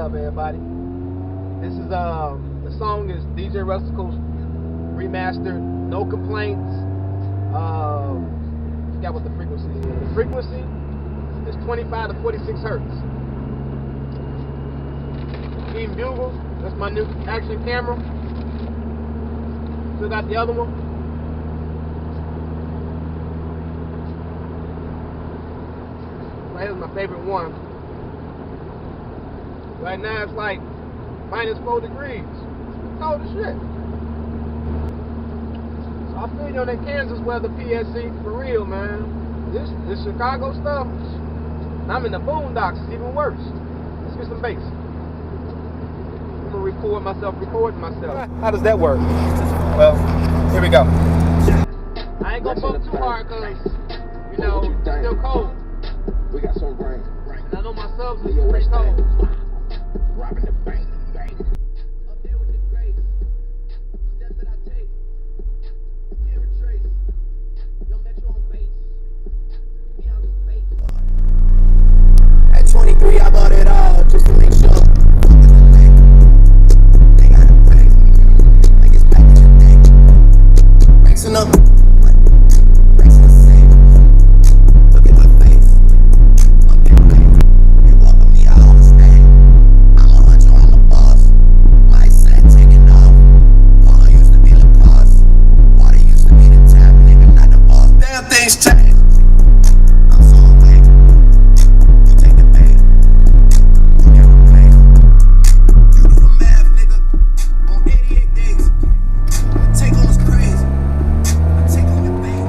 up, everybody? This is the song is DJ Russell's remastered. No complaints. Forgot what the frequency is. The frequency is 25 to 46 hertz. Team Bugles. That's my new action camera. Still got the other one. Right here's my favorite one. Right now it's like -4 degrees. It's cold as shit. So I feel you on that Kansas weather, PSC, for real, man. This Chicago stuff, I'm in the boondocks, it's even worse. Let's get some bass. I'm gonna record myself recording myself. How does that work? Well, here we go. I ain't gonna bump too hard because, you know, it's still cold. We got some rain. And I know my subs is pretty cold. Robbing the bank. Up there with the grace, steps that I take, can't retrace. Yo, Metro on base, me on this base. At 23, I bought it all just to make sure. They got it back, like it's back in the day. Racing up, racing the same. Look at my face, I'm getting paid. You welcome me, I always stay. I'm a hunter, I'm a boss. My set taking off. All I used to be the boss. Water used to be the tap, nigga, not the boss. Damn things change. I'm so awake. You take the bait. You never play. You do the math, nigga. On 88 days. The take on is crazy. The take on your bait.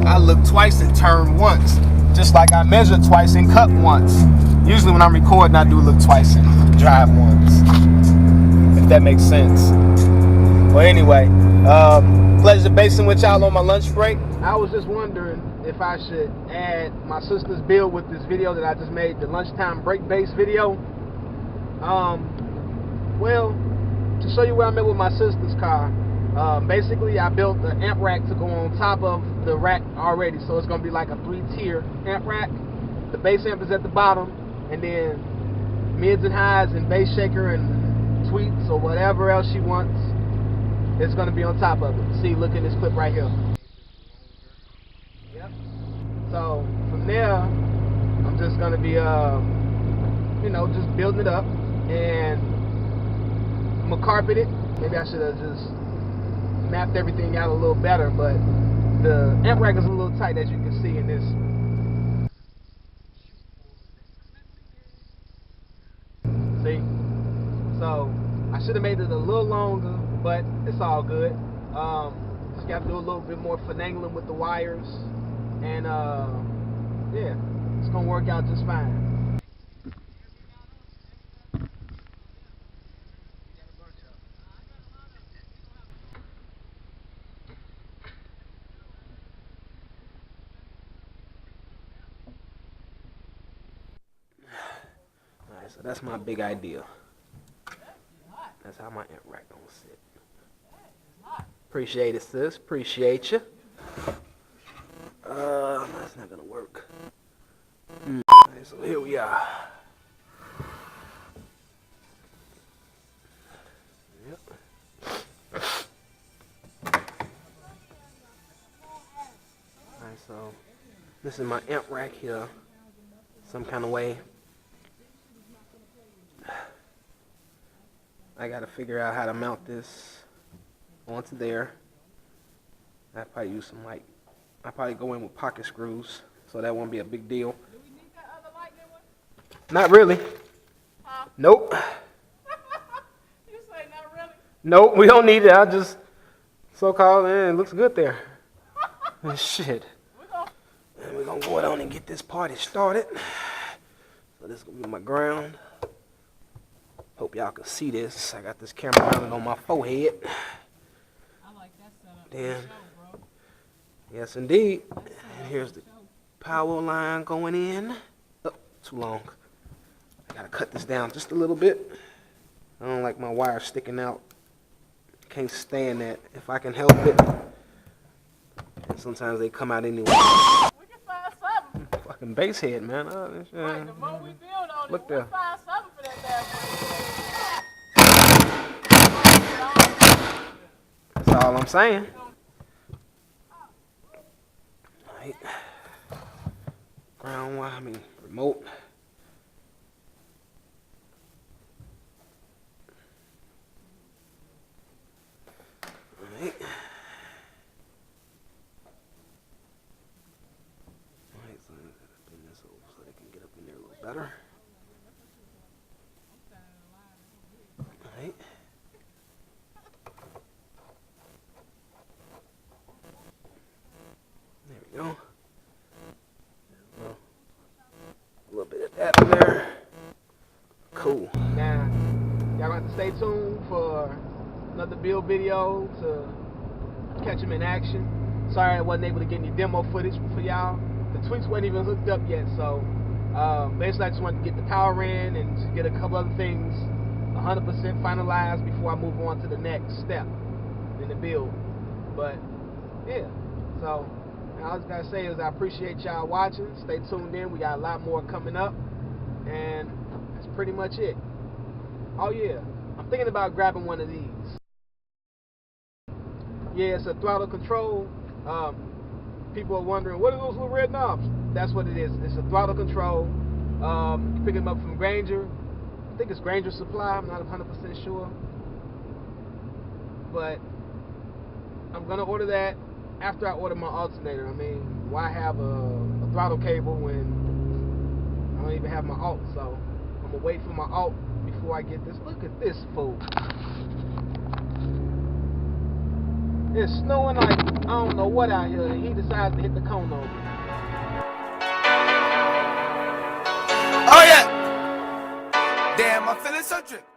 I look twice and turn once, just like I measure twice and cut once. Usually when I'm recording, I do look twice and drive once, if that makes sense. Well, anyway, pleasure basing with y'all on my lunch break. I was just wondering if I should add my sister's bill with this video that I just made, the lunchtime break base video. Well, to show you where I'm at with my sister's car, basically I built the amp rack to go on top of the rack already, so it's going to be like a 3-tier amp rack. The bass amp is at the bottom, and then mids and highs and bass shaker and tweets or whatever else she wants, it's going to be on top of it. See, look at this clip right here. Yep. So from there, I'm just going to be, you know, just building it up, and I'm going to carpet it. Maybe I should have just mapped everything out a little better, but the amp rack is a little tight, as you can see in this. See? So I should have made it a little longer, but it's all good. Just got to do a little bit more finagling with the wires, and yeah, it's gonna work out just fine. Alright, so that's my big idea. That's how my amp rack gonna sit. Appreciate it, sis. Appreciate you. That's not gonna work. Alright, so here we are. Yep. Alright, so this is my amp rack here. Some kind of way. I gotta figure out how to mount this onto there. I probably use some I probably go in with pocket screws, so that won't be a big deal. Do we need that other light there one? Not really. Huh? Nope. You say not really? Nope, we don't need it. I just so-called, it looks good there. Shit. And we're gonna go on and get this party started. So this is gonna be my ground. Hope y'all can see this. I got this camera mounted on my forehead. I like that setup. Then, Show, bro. yes indeed. And here's the power line going in. Oh, too long. I gotta cut this down just a little bit. I don't like my wires sticking out. Can't stand that if I can help it. And sometimes they come out anyway. We can find something. Fucking bass head, man. Right, the more we build on it, Look we'll there. find something for that That's all I'm saying. Right. Ground wire, remote. Alright. Alright, so I'm gonna bring this over so they can get up in there a little better. Alright. There we go. A little bit of that in there. Cool. Now, y'all gonna have to stay tuned for another build video to catch them in action. Sorry I wasn't able to get any demo footage for y'all. The tweets weren't even hooked up yet, so basically I just wanted to get the power in and to get a couple other things 100% finalized before I move on to the next step in the build. But yeah, so all I was gotta say is I appreciate y'all watching. Stay tuned in. We got a lot more coming up, and that's pretty much it. Oh yeah, I'm thinking about grabbing one of these. Yeah, it's a throttle control. People are wondering, what are those little red knobs? That's what it is. It's a throttle control. You pick them up from Granger. I think it's Granger Supply. I'm not 100% sure. But I'm going to order that after I order my alternator. I mean, why have a throttle cable when I don't even have my alt? So I'm going to wait for my alt before I get this. Look at this fool. It's snowing like I don't know what out here, and he decides to hit the cone over. Oh yeah. Damn, I'm feeling so tripped.